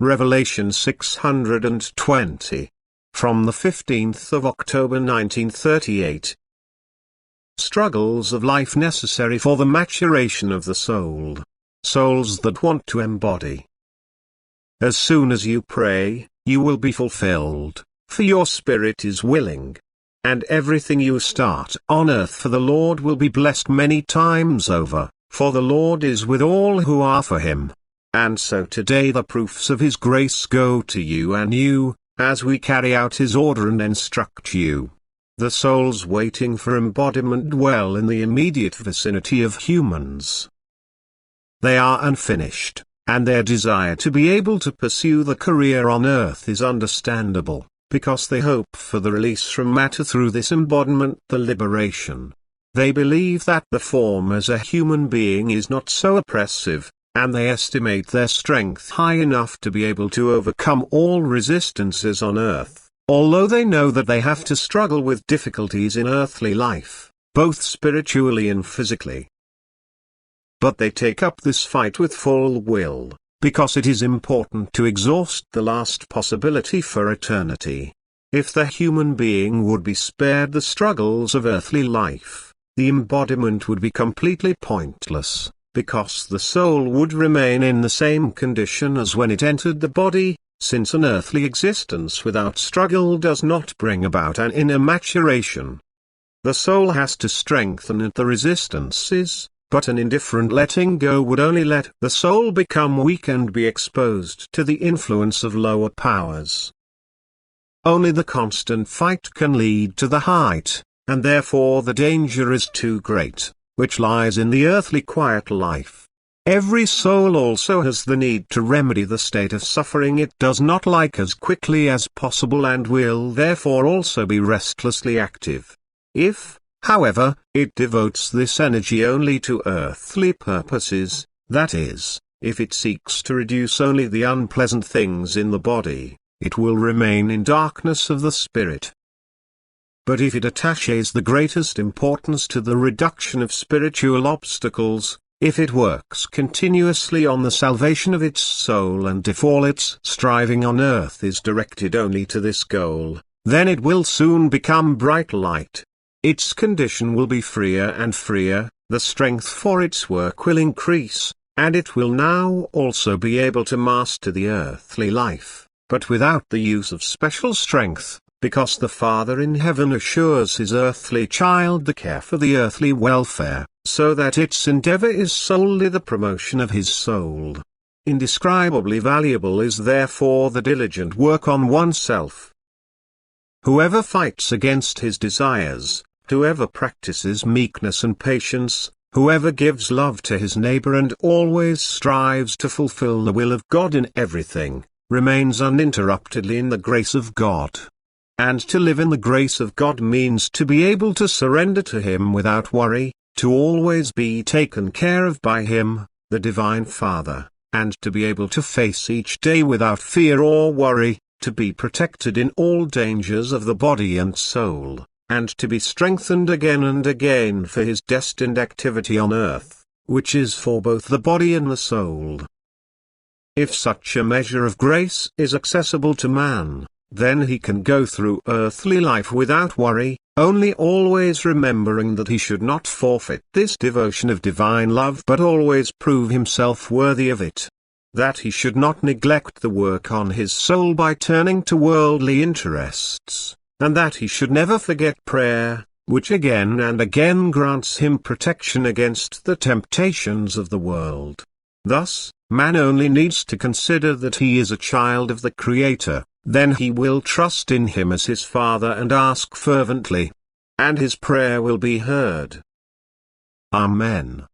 Revelation 620. From the 15th of October 1938. Struggles of life necessary for the maturation of the soul. Souls that want to embody. As soon as you pray, you will be fulfilled, for your spirit is willing. And everything you start on earth for the Lord will be blessed many times over, for the Lord is with all who are for him. And so today the proofs of his grace go to you and you, as we carry out his order and instruct you. The souls waiting for embodiment dwell in the immediate vicinity of humans. They are unfinished, and their desire to be able to pursue the career on earth is understandable, because they hope for the release from matter through this embodiment, the liberation. They believe that the form as a human being is not so oppressive, and they estimate their strength high enough to be able to overcome all resistances on earth, although they know that they have to struggle with difficulties in earthly life, both spiritually and physically. But they take up this fight with full will, because it is important to exhaust the last possibility for eternity. If the human being would be spared the struggles of earthly life, the embodiment would be completely pointless, because the soul would remain in the same condition as when it entered the body, since an earthly existence without struggle does not bring about an inner maturation. The soul has to strengthen at the resistances, but an indifferent letting go would only let the soul become weak and be exposed to the influence of lower powers. Only the constant fight can lead to the height, and therefore the danger is too great, which lies in the earthly quiet life. Every soul also has the need to remedy the state of suffering it does not like as quickly as possible and will therefore also be restlessly active. If, however, it devotes this energy only to earthly purposes, that is, if it seeks to reduce only the unpleasant things in the body, it will remain in darkness of the spirit. But if it attaches the greatest importance to the reduction of spiritual obstacles, if it works continuously on the salvation of its soul and if all its striving on earth is directed only to this goal, then it will soon become bright light. Its condition will be freer and freer, the strength for its work will increase, and it will now also be able to master the earthly life, but without the use of special strength, because the Father in heaven assures his earthly child the care for the earthly welfare, so that its endeavor is solely the promotion of his soul. Indescribably valuable is therefore the diligent work on oneself. Whoever fights against his desires, whoever practices meekness and patience, whoever gives love to his neighbor and always strives to fulfill the will of God in everything, remains uninterruptedly in the grace of God. And to live in the grace of God means to be able to surrender to him without worry, to always be taken care of by him, the Divine Father, and to be able to face each day without fear or worry, to be protected in all dangers of the body and soul, and to be strengthened again and again for his destined activity on earth, which is for both the body and the soul. If such a measure of grace is accessible to man, then he can go through earthly life without worry, only always remembering that he should not forfeit this devotion of divine love but always prove himself worthy of it. That he should not neglect the work on his soul by turning to worldly interests, and that he should never forget prayer, which again and again grants him protection against the temptations of the world. Thus, man only needs to consider that he is a child of the Creator, then he will trust in him as his Father and ask fervently. And his prayer will be heard. Amen.